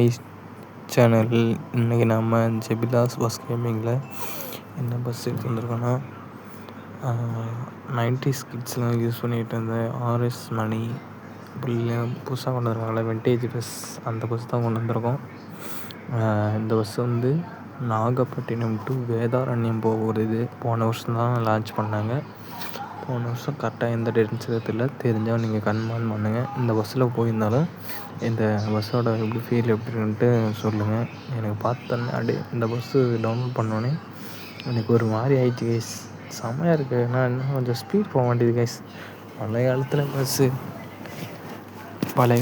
My channel. இன்றைக்கி நம்ம ஜெபிலாஸ் bus கேமிங்கில் என்ன பஸ் எடுத்து வந்திருக்கோன்னா 90s கிட்ஸ்லாம் யூஸ் பண்ணிகிட்டு இருந்த ஆர்எஸ் மணி புதுசாக கொண்டு வந்திருக்காங்கள விண்டேஜ் பஸ், அந்த பஸ் தான் கொண்டு வந்திருக்கோம். இந்த பஸ் வந்து நாகப்பட்டினம் டு வேதாரண்யம் போகிறது. போன வருஷம் தான் லான்ச் பண்ணாங்க. போன வருஷம் கரெக்டாக எந்த டேட்னு தெரியல, தெரிஞ்சால் நீங்கள் கன்ஃபார்ம் பண்ணுங்கள். இந்த பஸ்ஸில் போயிருந்தாலும் இந்த பஸ்ஸோட ஃபீல் எப்படி இருக்குன்ட்டு சொல்லுங்கள். எனக்கு பார்த்தோன்னே அப்படியே இந்த பஸ்ஸு டவுன்லோட் பண்ணோன்னே எனக்கு ஒரு மாதிரி ஆயிடுச்சு கைஸ். செம்மையாக இருக்குது. ஆனால் இன்னும் கொஞ்சம் ஸ்பீட் போக மாட்டேது கைஸ். பழைய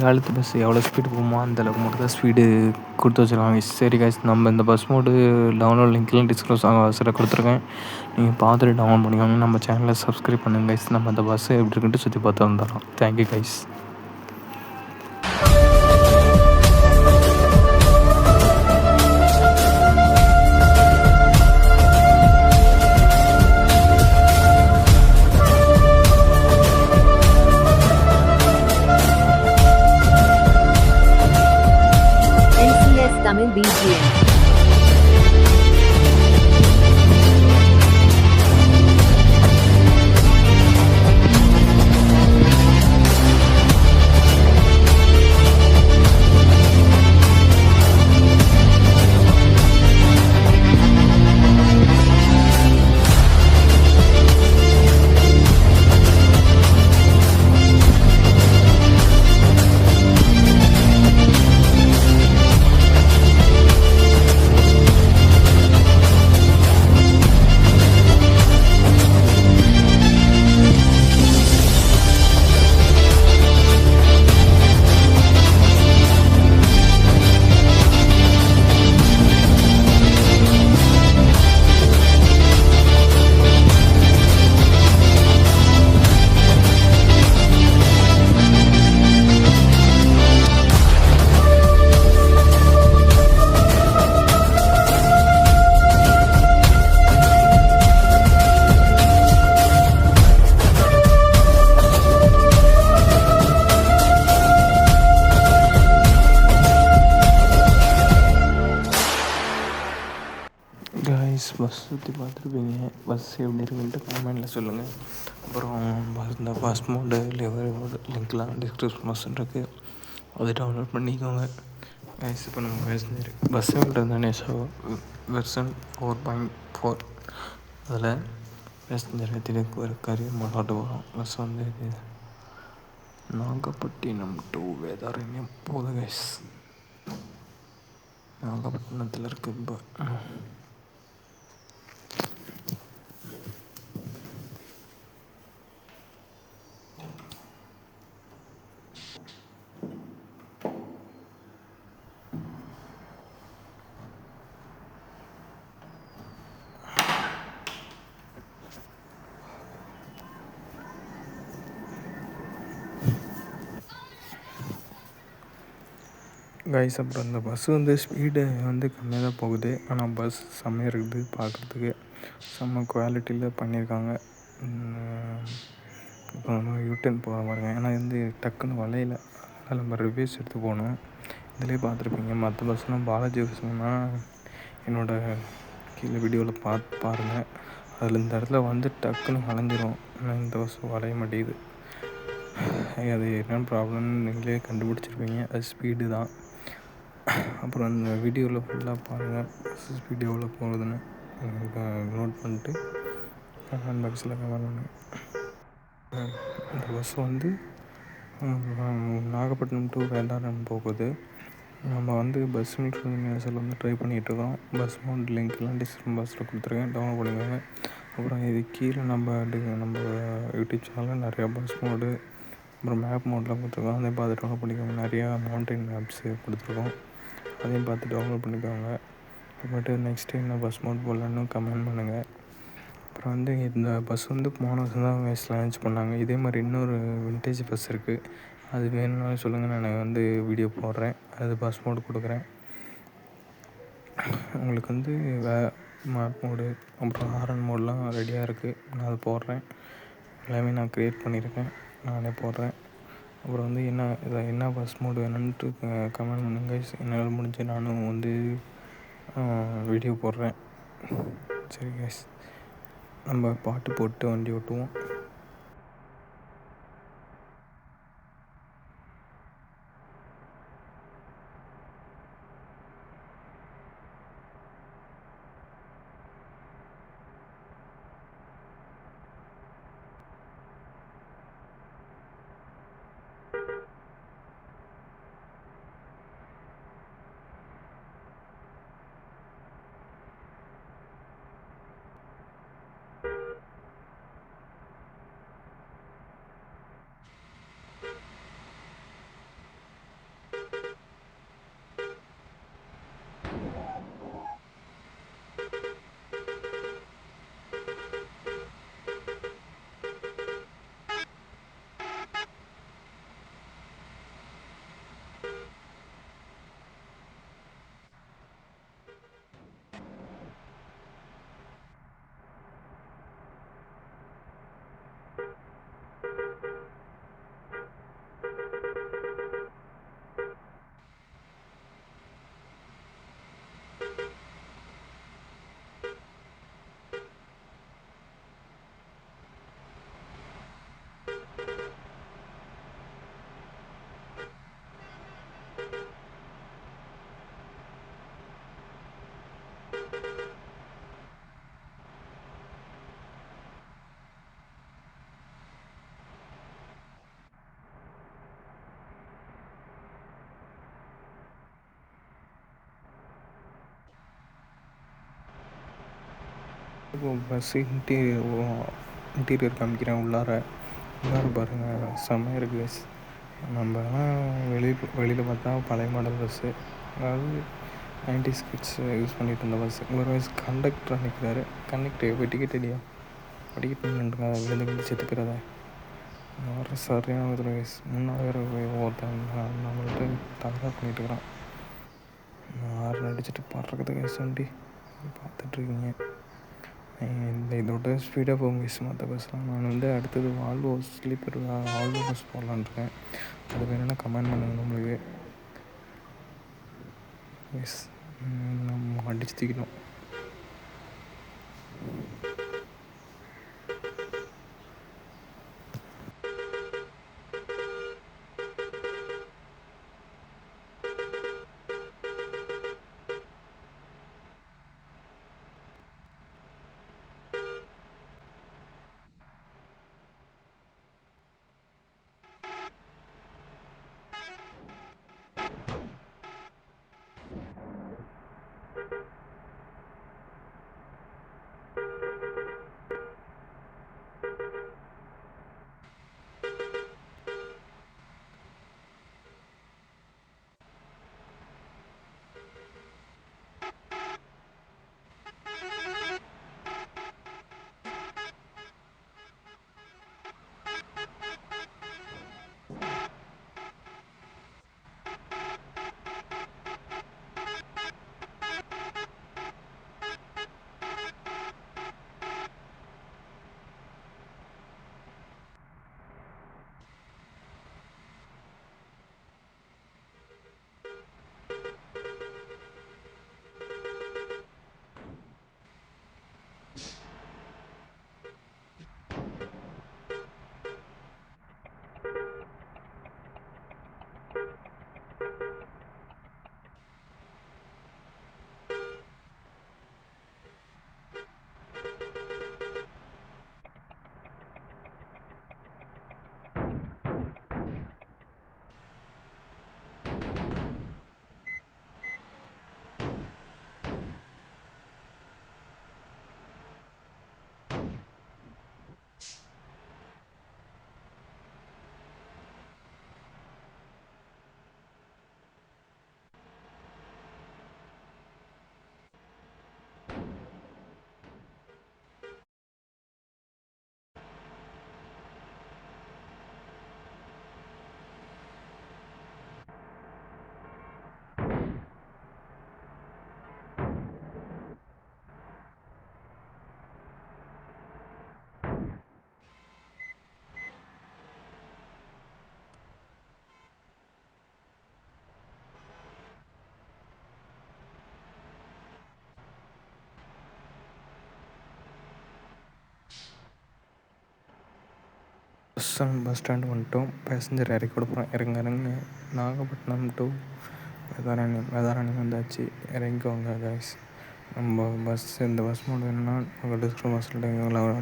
காலத்து பஸ்ஸு எவ்வளோ ஸ்பீடு போகுமோ அந்தளவுக்கு மட்டும் தான் ஸ்பீடு கொடுத்து வச்சுருக்காங்க. சரி கைஸ், நம்ம இந்த பஸ் மோடு டவுன்லோட் லிங்க்லாம் டிஸ்கிரிப்ஷனில் கொடுத்துருக்கேன். நீங்கள் பார்த்துட்டு டவுன்லோட் பண்ணிக்கோங்க. நம்ம சேனலை சப்ஸ்கிரைப் பண்ணுங்கள் கைஸ். நம்ம அந்த பஸ்ஸை எப்படி இருக்குன்ட்டு சுற்றி பார்த்து வந்துடலாம். Thank you guys. Tamil BGM. Guys, bus சுற்றி பார்த்துருப்பீங்க. பஸ் எப்படி இருக்குன்ட்டு கமெண்டில் சொல்லுங்கள். அப்புறம் இந்த பஸ் மோடு லிங்க்லாம் டிஸ்கிரிப்ஷன் இருக்குது, அதை டவுன்லோட் பண்ணிக்கோங்க கைஸ். இப்போ நம்ம பஸ் தானே வெர்ஷன் 4.4 அதில் பேசஞ்சர் ஏற்றிட்டு ஒரு கரியர் மாட்டாட்டு வரும். பஸ் வந்து நாகப்பட்டினம் டு வேதாரண்யம் போகுது கைஸ். நாகப்பட்டினத்தில் இருக்குது இப்போ. கைஸ், அப்புறம் இந்த பஸ்ஸு வந்து ஸ்பீடு வந்து கம்மியாக தான் போகுது. ஆனால் பஸ் செம்மையாக இருக்குது பார்க்குறதுக்கு. செம்ம குவாலிட்டியில் பண்ணியிருக்காங்க. இப்போ நம்ம யூடியூன் போக பாருங்க. ஏன்னா வந்து டக்குன்னு வளையல, அதனால் நம்ம ரிவ்யூஸ் எடுத்து போகணும். இதிலே பார்த்துருப்பீங்க. மற்ற பஸ்லாம் பாலாஜி பஸ்னா என்னோடய கீழே வீடியோவில் பாருங்கள். அதில் இந்த இடத்துல வந்து டக்குன்னு வளைஞ்சிரும். ஆனால் இந்த பஸ் வளைய மாட்டேங்குது. அது என்ன ப்ராப்ளம்னு நீங்களே கண்டுபிடிச்சிருப்பீங்க. அது ஸ்பீடு தான். அப்புறம் அந்த வீடியோவில் ஃபுல்லாக பாருங்கள், பஸ் ஸ்பீடு எவ்வளோ போகுதுன்னு நோட் பண்ணிட்டு கமெண்ட் பாக்ஸில் கமெண்ட் பண்ணுங்கள். இந்த பஸ் வந்து நாகப்பட்டினம் டு வேதாரண்யம் போகுது. நம்ம வந்து பஸ் நியூஸில் வந்து ட்ரை பண்ணிகிட்ருக்கோம். பஸ் மோட் லிங்க்லாம் டிஸ்கிரிப்ஷன் பாக்ஸில் கொடுத்துருக்கேன், டவுன்லோட் பண்ணிக்கோங்க. அப்புறம் இது கீழே நம்ம யூடியூப் சேனலில் நிறையா பஸ் மோடு அப்புறம் மேப் மோட்லாம் கொடுத்துருக்கோம். அதையும் பார்த்து டவுன்லோட் பண்ணிக்கோங்க. நிறையா மவுண்டைன் மேப்ஸு கொடுத்துருக்கோம், அதையும் பார்த்து டவுன்லோட் பண்ணிக்கோங்க. அப்புறமேட்டு நெக்ஸ்ட்டு என்ன பஸ் மோட் போடலான்னு கமெண்ட் பண்ணுங்கள். அப்புறம் வந்து இந்த பஸ் வந்து போன வருஷம் தான் லான்ச் பண்ணாங்க. இதே மாதிரி இன்னொரு விண்டேஜ் பஸ் இருக்குது, அது வேணும்னாலும் சொல்லுங்கள், நான் வந்து வீடியோ போடுறேன். அது பஸ் மோடு கொடுக்குறேன் உங்களுக்கு. வந்து மேப் மோடு அப்புறம் ஹாரன் மோட்லாம் ரெடியாக இருக்குது. நான் அது போடுறேன். எல்லாமே நான் க்ரியேட் பண்ணியிருக்கேன், நானே போடுறேன். அப்புறம் வந்து என்ன பஸ் மோடு வேணுன்ட்டு கமெண்ட் பண்ணுங்க கைஸ். என்னால் முடிஞ்ச நானும் வந்து வீடியோ போடுறேன். சரி கைஸ், நம்ம பாட்டு போட்டு வண்டி ஓட்டுவோம். இப்போ பஸ்ஸு இன்டீரியர் காமிக்கிறேன். உள்ளார பாருங்கள், செம்மையாக இருக்குது கைஸ். நம்மலாம் வெளியில் பார்த்தா பழைய மாடல் பஸ்ஸு, அதாவது 90s கிட்ஸ் யூஸ் பண்ணிகிட்டு இருந்த பஸ்ஸு. ஒரு வயசு கண்டக்டர் நிற்கிறாரு. கண்டக்டர் போய் டிக்கெட் அடியா, டிக்கெட் நின்றுங்க, விழுந்து செத்து போயிடாத. வர சரியான விதத்தில் கைஸ். முன்னாடி வேறு ஒருத்தன் நம்மள்கிட்ட தகராறு பண்ணிகிட்டு இருக்கிறான். ஆறு அடிச்சுட்டு பறக்குது கைஸ் வண்டி, பார்த்துட்ருக்கீங்க. இதோட ஸ்பீடாக போகும் கைஸ் மற்ற பஸ்லாம். நான் வந்து அடுத்தது வால்வோ ஸ்லீப்பர் வால்வோ பஸ் போடலான்ட்ருக்கேன். அது வேணும்னா கமெண்ட் பண்ணுங்கள் நம்மளுக்கு. எஸ், நம்ம அடிச்சு தூக்கிட்டோம். பஸ் ஸ்டாண்டு வந்துட்டோம். பேசஞ்சர் இறக்கி கொடுப்போம். இறங்குங்க. நாகப்பட்டினம் டு வேதாரண்யம் வந்தாச்சு. இறங்கிக்கோங்க கைஸ். நம்ம இந்த பஸ் மோட் வேணும்னா உங்கள் டிஸ்கிரிப்ஷன் பாக்ஸில்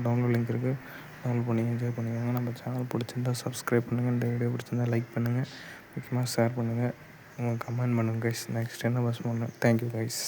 டவுன்லோட் லிங்க் இருக்குது. டவுன்லோட் பண்ணி என்ஜாய் பண்ணிக்கோங்க. நம்ம சேனல் பிடிச்சிருந்தா சப்ஸ்கிரைப் பண்ணுங்கள். இந்த வீடியோ பிடிச்சிருந்தா லைக் பண்ணுங்கள். முக்கியமாக ஷேர் பண்ணுங்கள். கமெண்ட் பண்ணுங்கள் கைஸ். நெக்ஸ்ட் என்ன பஸ் மோட்னு. Thank you guys.